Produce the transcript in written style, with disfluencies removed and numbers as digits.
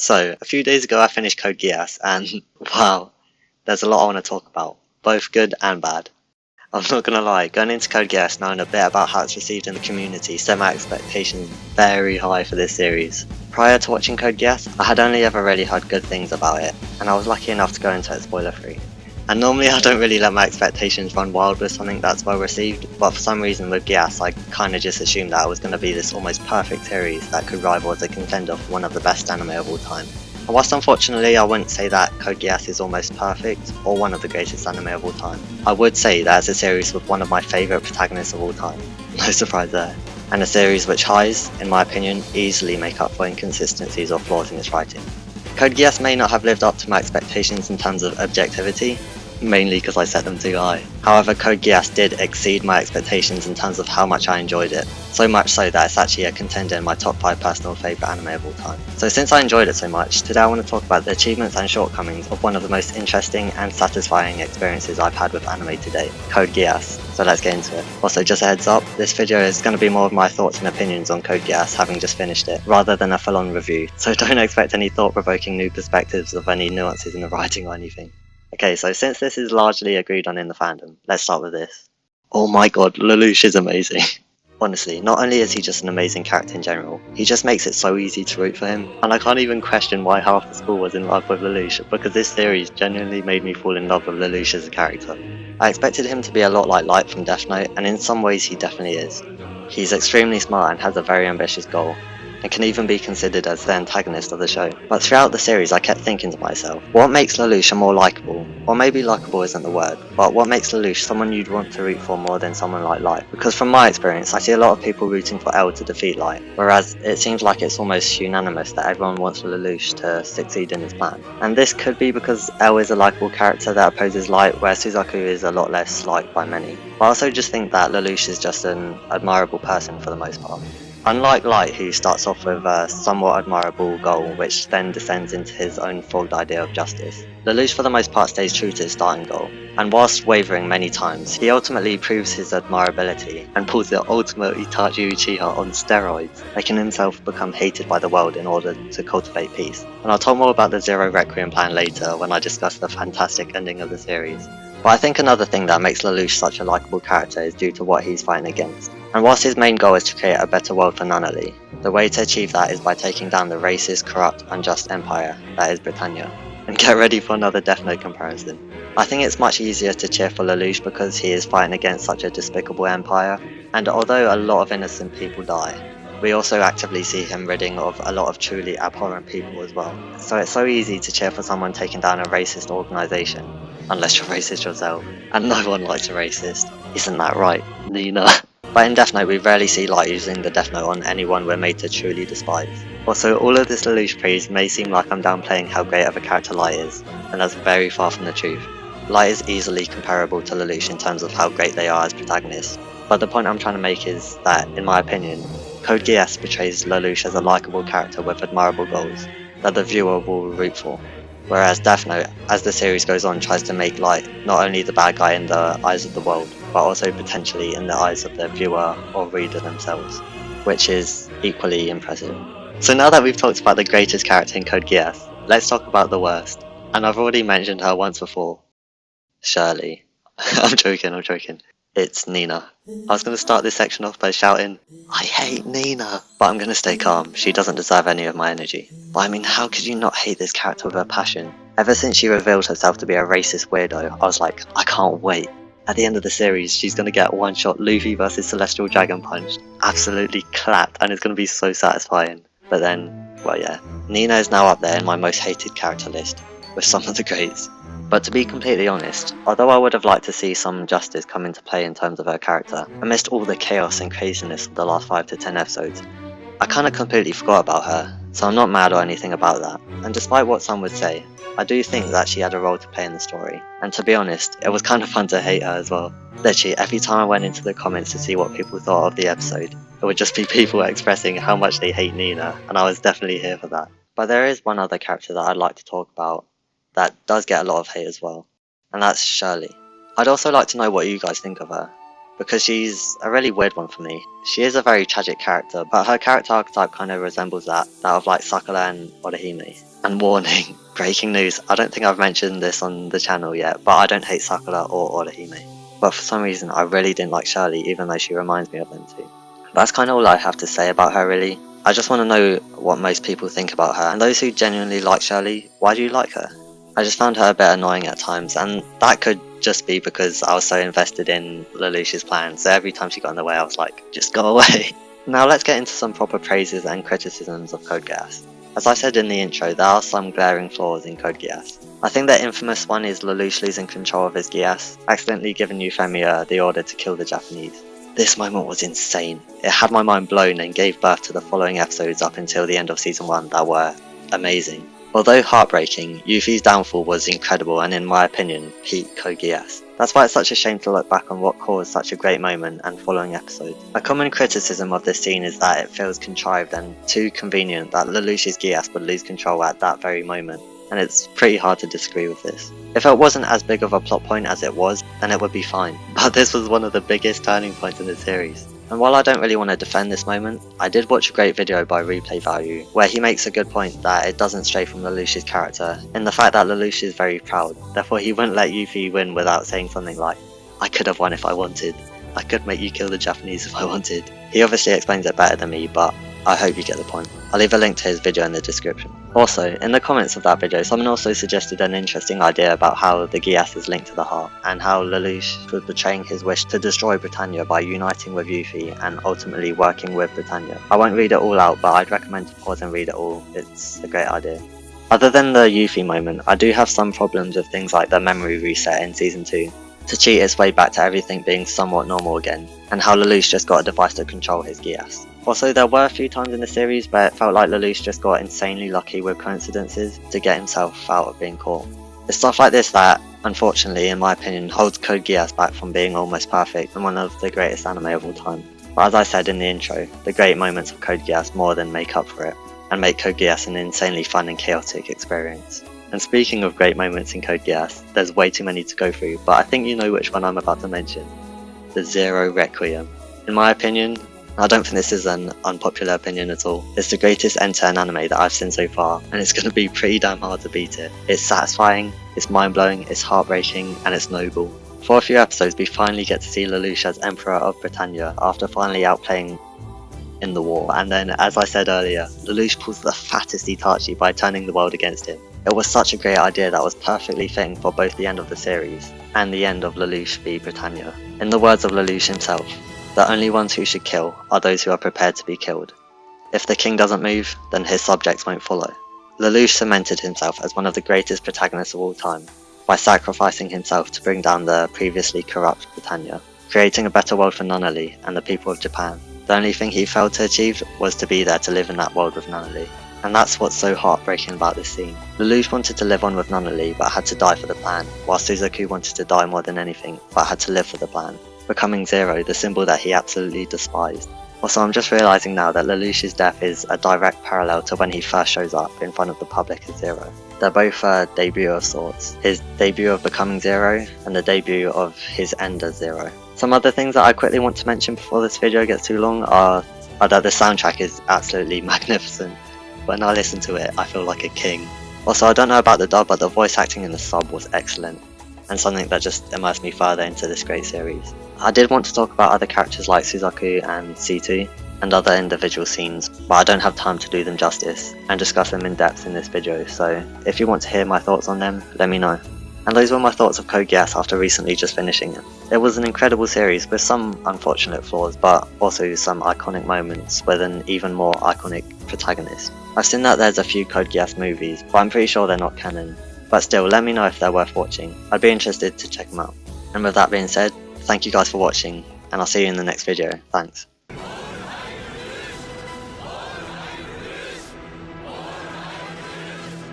So, a few days ago I finished Code Geass, and wow, there's a lot I want to talk about, both good and bad. I'm not gonna lie, going into Code Geass knowing a bit about how it's received in the community set my expectations very high for this series. Prior to watching Code Geass, I had only ever really heard good things about it, and I was lucky enough to go into it spoiler free. And normally I don't really let my expectations run wild with something that's well received, but for some reason with Geass I kinda just assumed that it was gonna be this almost perfect series that could rival as a contender for one of the best anime of all time. And whilst unfortunately I wouldn't say that Code Geass is almost perfect, or one of the greatest anime of all time, I would say that it's a series with one of my favourite protagonists of all time. No surprise there. And a series which highs, in my opinion, easily make up for inconsistencies or flaws in its writing. Code Geass may not have lived up to my expectations in terms of objectivity, mainly because I set them too high. However, Code Geass did exceed my expectations in terms of how much I enjoyed it, so much so that it's actually a contender in my top 5 personal favourite anime of all time. So since I enjoyed it so much, today I want to talk about the achievements and shortcomings of one of the most interesting and satisfying experiences I've had with anime to date, Code Geass. So let's get into it. Also, just a heads up, this video is going to be more of my thoughts and opinions on Code Geass having just finished it, rather than a full-on review, so don't expect any thought-provoking new perspectives of any nuances in the writing or anything. Okay, so since this is largely agreed on in the fandom, let's start with this. Oh my god, Lelouch is amazing. Honestly, not only is he just an amazing character in general, he just makes it so easy to root for him, and I can't even question why half the school was in love with Lelouch, because this series genuinely made me fall in love with Lelouch as a character. I expected him to be a lot like Light from Death Note, and in some ways he definitely is. He's extremely smart and has a very ambitious goal, and can even be considered as the antagonist of the show. But throughout the series I kept thinking to myself, what makes Lelouch more likeable? Or maybe likeable isn't the word, but what makes Lelouch someone you'd want to root for more than someone like Light? Because from my experience I see a lot of people rooting for L to defeat Light, whereas it seems like it's almost unanimous that everyone wants Lelouch to succeed in his plan. And this could be because L is a likeable character that opposes Light, where Suzaku is a lot less liked by many. But I also just think that Lelouch is just an admirable person for the most part. Unlike Light, who starts off with a somewhat admirable goal which then descends into his own flawed idea of justice, Lelouch for the most part stays true to his starting goal, and whilst wavering many times, he ultimately proves his admirability and pulls the ultimate Itachi Uchiha on steroids, making himself become hated by the world in order to cultivate peace. And I'll talk more about the Zero Requiem plan later when I discuss the fantastic ending of the series. But I think another thing that makes Lelouch such a likeable character is due to what he's fighting against. And whilst his main goal is to create a better world for Nunnally, the way to achieve that is by taking down the racist, corrupt, unjust empire that is Britannia. And get ready for another Death Note comparison. I think it's much easier to cheer for Lelouch because he is fighting against such a despicable empire, and although a lot of innocent people die, we also actively see him ridding of a lot of truly abhorrent people as well. So it's so easy to cheer for someone taking down a racist organisation, unless you're racist yourself, and no one likes a racist. Isn't that right, Nina? But in Death Note we rarely see Light using the Death Note on anyone we're made to truly despise. Also, all of this Lelouch praise may seem like I'm downplaying how great of a character Light is, and that's very far from the truth. Light is easily comparable to Lelouch in terms of how great they are as protagonists, but the point I'm trying to make is that, in my opinion, Code Geass portrays Lelouch as a likeable character with admirable goals that the viewer will root for, whereas Death Note, as the series goes on, tries to make Light not only the bad guy in the eyes of the world, but also potentially in the eyes of the viewer or reader themselves, which is equally impressive. So now that we've talked about the greatest character in Code Geass, let's talk about the worst. And I've already mentioned her once before. Shirley. I'm joking. It's Nina. I was going to start this section off by shouting, I hate Nina! But I'm going to stay calm, she doesn't deserve any of my energy. But I mean, how could you not hate this character with a passion? Ever since she revealed herself to be a racist weirdo, I was like, I can't wait. At the end of the series, she's going to get one-shot Luffy vs Celestial Dragon punched, absolutely clapped, and it's going to be so satisfying. But then, well yeah, Nina is now up there in my most hated character list, with some of the greats. But to be completely honest, although I would have liked to see some justice come into play in terms of her character, amidst all the chaos and craziness of the last 5 to 10 episodes, I kinda completely forgot about her, so I'm not mad or anything about that. And despite what some would say, I do think that she had a role to play in the story, and to be honest, it was kind of fun to hate her as well. Literally, every time I went into the comments to see what people thought of the episode, it would just be people expressing how much they hate Nina, and I was definitely here for that. But there is one other character that I'd like to talk about that does get a lot of hate as well, and that's Shirley. I'd also like to know what you guys think of her. because she's a really weird one for me. She is a very tragic character, but her character archetype kind of resembles that of like Sakura and Orihime. And warning, breaking news, I don't think I've mentioned this on the channel yet, but I don't hate Sakura or Orihime. But for some reason I really didn't like Shirley, even though she reminds me of them too. That's kind of all I have to say about her really. I just want to know what most people think about her, and those who genuinely like Shirley, why do you like her? I just found her a bit annoying at times, and that could just be because I was so invested in Lelouch's plan, so every time she got in the way I was like, just go away. Now let's get into some proper praises and criticisms of Code Geass. As I said in the intro, there are some glaring flaws in Code Geass. I think the infamous one is Lelouch losing control of his Geass, accidentally giving Euphemia the order to kill the Japanese. This moment was insane. It had my mind blown and gave birth to the following episodes up until the end of season 1 that were amazing. Although heartbreaking, Yuffie's downfall was incredible and in my opinion, peak Code Geass. That's why it's such a shame to look back on what caused such a great moment and following episodes. A common criticism of this scene is that it feels contrived and too convenient that Lelouch's Geass would lose control at that very moment, and it's pretty hard to disagree with this. If it wasn't as big of a plot point as it was, then it would be fine, but this was one of the biggest turning points in the series. And while I don't really want to defend this moment, I did watch a great video by Replay Value, where he makes a good point that it doesn't stray from Lelouch's character, in the fact that Lelouch is very proud, therefore he wouldn't let Yuffie win without saying something like, I could have won if I wanted, I could make you kill the Japanese if I wanted. He obviously explains it better than me, but I hope you get the point. I'll leave a link to his video in the description. Also, in the comments of that video, someone also suggested an interesting idea about how the Geass is linked to the heart, and how Lelouch was betraying his wish to destroy Britannia by uniting with Yuffie and ultimately working with Britannia. I won't read it all out, but I'd recommend to pause and read it all, it's a great idea. Other than the Yuffie moment, I do have some problems with things like the memory reset in season 2, to cheat its way back to everything being somewhat normal again, and how Lelouch just got a device to control his Geass. Also, there were a few times in the series where it felt like Lelouch just got insanely lucky with coincidences to get himself out of being caught. It's stuff like this that, unfortunately, in my opinion, holds Code Geass back from being almost perfect and one of the greatest anime of all time. But as I said in the intro, the great moments of Code Geass more than make up for it, and make Code Geass an insanely fun and chaotic experience. And speaking of great moments in Code Geass, there's way too many to go through, but I think you know which one I'm about to mention. The Zero Requiem. In my opinion, I don't think this is an unpopular opinion at all, it's the greatest end-to-end anime that I've seen so far, and it's going to be pretty damn hard to beat it. It's satisfying, it's mind-blowing, it's heartbreaking, and it's noble. For a few episodes we finally get to see Lelouch as Emperor of Britannia after finally outplaying in the war, and then, as I said earlier, Lelouch pulls the fattest Itachi by turning the world against him. It was such a great idea that was perfectly fitting for both the end of the series and the end of Lelouch v Britannia. In the words of Lelouch himself, the only ones who should kill are those who are prepared to be killed. If the king doesn't move, then his subjects won't follow. Lelouch cemented himself as one of the greatest protagonists of all time by sacrificing himself to bring down the previously corrupt Britannia, creating a better world for Nunnally and the people of Japan. The only thing he failed to achieve was to be there to live in that world with Nunnally. And that's what's so heartbreaking about this scene. Lelouch wanted to live on with Nunnally but had to die for the plan, while Suzaku wanted to die more than anything but had to live for the plan, becoming Zero, the symbol that he absolutely despised. Also, I'm just realising now that Lelouch's death is a direct parallel to when he first shows up in front of the public as Zero. They're both a debut of sorts, his debut of becoming Zero and the debut of his end as Zero. Some other things that I quickly want to mention before this video gets too long are that the soundtrack is absolutely magnificent. When I listen to it, I feel like a king. Also, I don't know about the dub, but the voice acting in the sub was excellent, and something that just immersed me further into this great series. I did want to talk about other characters like Suzaku and C2, and other individual scenes, but I don't have time to do them justice, and discuss them in depth in this video, so if you want to hear my thoughts on them, let me know. And those were my thoughts of Code Geass after recently just finishing it. It was an incredible series with some unfortunate flaws, but also some iconic moments with an even more iconic protagonist. I've seen that there's a few Code Geass movies, but I'm pretty sure they're not canon. But still, let me know if they're worth watching. I'd be interested to check them out. And with that being said, thank you guys for watching, and I'll see you in the next video. Thanks.